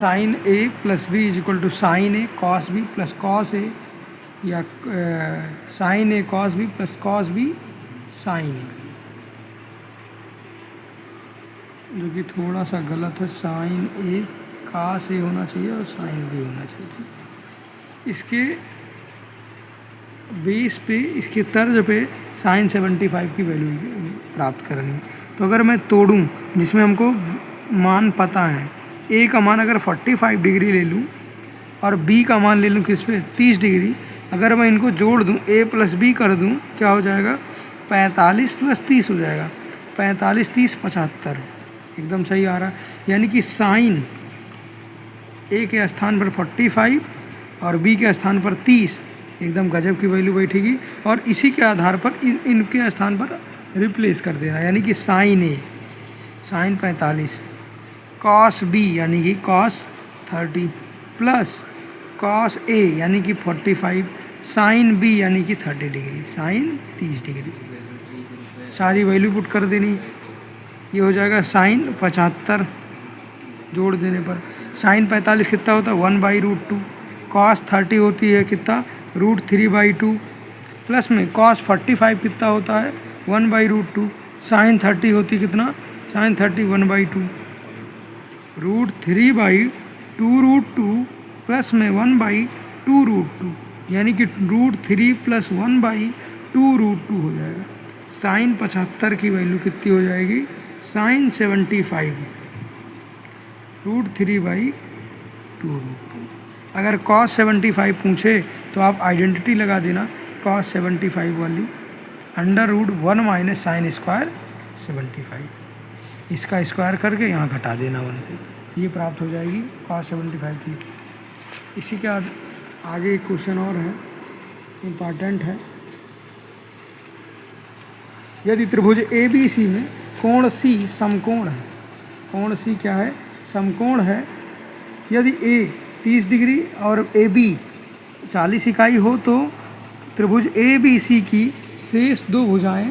Sign A plus B is equal to sine A cos B plus cos A, या sine A cos B plus cos B sine A, जो कि थोड़ा सा गलत है। Sign A cos A होना चाहिए और साइन बी होना चाहिए। इसके बेस पे, इसके तर्ज पे साइन 75 की वैल्यू प्राप्त करनी है। तो अगर मैं तोड़ूं जिसमें हमको मान पता है, ए का मान अगर 45 डिग्री ले लूं और बी का मान ले लूं किस पे 30 डिग्री, अगर मैं इनको जोड़ दूं ए प्लस बी कर दूं, क्या हो जाएगा 45 प्लस 30 हो जाएगा, 45 30 75, एकदम सही आ रहा है। यानी कि साइन ए के स्थान पर 45 और बी के स्थान पर 30, एकदम गजब की वैल्यू बैठेगी। और इसी के आधार पर इनके स्थान पर रिप्लेस कर देना, यानी कि साइन ए साइन 45, कॉस बी यानी कि कॉस 30 प्लस कॉस ए यानी कि 45, साइन बी यानी कि 30 डिग्री, साइन 30 डिग्री। सारी वैल्यू पुट कर देनी। ये हो जाएगा साइन 75, जोड़ देने पर साइन 45 कितना होता है 1/√2, कॉस 30 होती है कितना √3/2, प्लस में कॉस 45 कितना होता है 1/√2, साइन 30 होती कितना साइन 30 1/2, √3/2√2 प्लस में 1/2√2, यानी कि √3 प्लस 1/2√2 हो जाएगा। साइन 75 की वैल्यू कितनी हो जाएगी साइन 75 √3/2√2। अगर कॉस 75 पूछे तो आप आइडेंटिटी लगा देना, कॉस 75 वाली √1 माइनस साइन स्क्वायर 75, इसका स्क्वायर करके यहाँ घटा देना 1 से, ये प्राप्त हो जाएगी कॉस 75 की। इसी के आगे एक क्वेश्चन और है, इम्पॉर्टेंट है। यदि त्रिभुज ए बी सी में कोण सी समकोण है, कोण सी क्या है समकोण है, यदि ए 30 डिग्री और ए बी 40 इकाई हो, तो त्रिभुज ए बी सी की शेष दो भुजाएं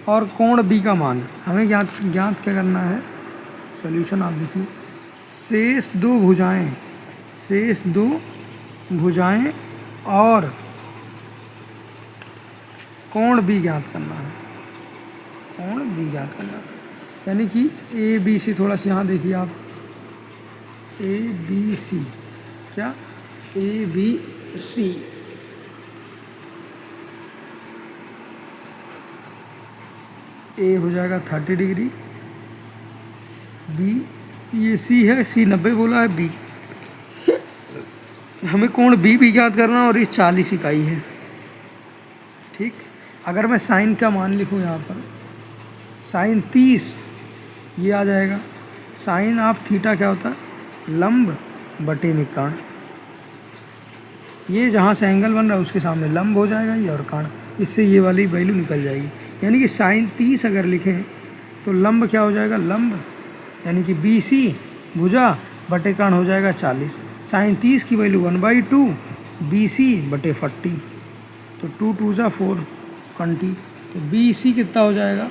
और कोण बी का मान हमें ज्ञात क्या करना है। सॉल्यूशन आप देखिए, शेष दो भुजाएं और कोण बी ज्ञात करना है, कोण बी ज्ञात करना है। यानी कि ए बी सी, थोड़ा सा यहाँ देखिए आप, ए बी सी क्या ए बी सी, ए हो जाएगा 30 डिग्री, बी ये सी है, सी 90 बोला है, बी हमें कोण बी भी ज्ञात करना और ये 40 इकाई है। ठीक, अगर मैं साइन का मान लिखूँ यहाँ पर साइन 30, ये आ जाएगा साइन ऑफ थीटा क्या होता है लंब बटे में कर्ण, ये जहाँ से एंगल बन रहा है उसके सामने लंब हो जाएगा ये और कर्ण, इससे ये वाली वैल्यू निकल जाएगी। यानी कि साइन 30 अगर लिखें तो लंब क्या हो जाएगा लंब, यानी कि बी सी भुजा बटे कर्ण हो जाएगा 40, साइन 30 की वैल्यू 1/2 बी सी बटे 40, तो 2 2 जा 4 20, तो बी सी कितना हो जाएगा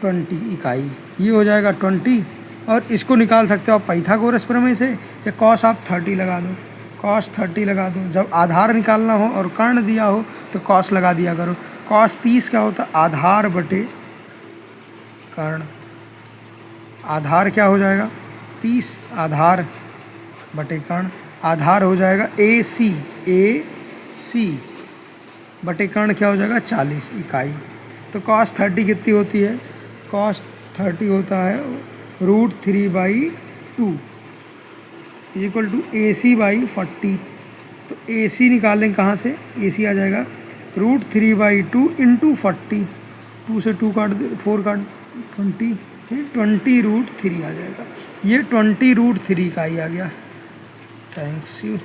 20 इकाई, ये हो जाएगा 20। और इसको निकाल सकते हो आप पाइथागोरस प्रमेय से, या कॉस आप 30 लगा दो, कॉस 30 लगा दो। जब आधार निकालना हो और कर्ण दिया हो तो कॉस लगा दिया करो। कॉस 30 क्या होता है आधार बटे कर्ण, आधार क्या हो जाएगा 30 आधार बटे कर्ण, आधार हो जाएगा ए सी बटे कर्ण क्या हो जाएगा 40 इकाई। तो कॉस 30 कितनी होती है, कॉस 30 होता है √3/2 इक्वल टू AC/40। तो AC निकालें कहाँ से, AC आ जाएगा √3/2 इंटू 40, 2 से 2 काट दे 4 काट 20, 20√3 आ जाएगा, ये 20√3 का ही आ गया। Thanks you.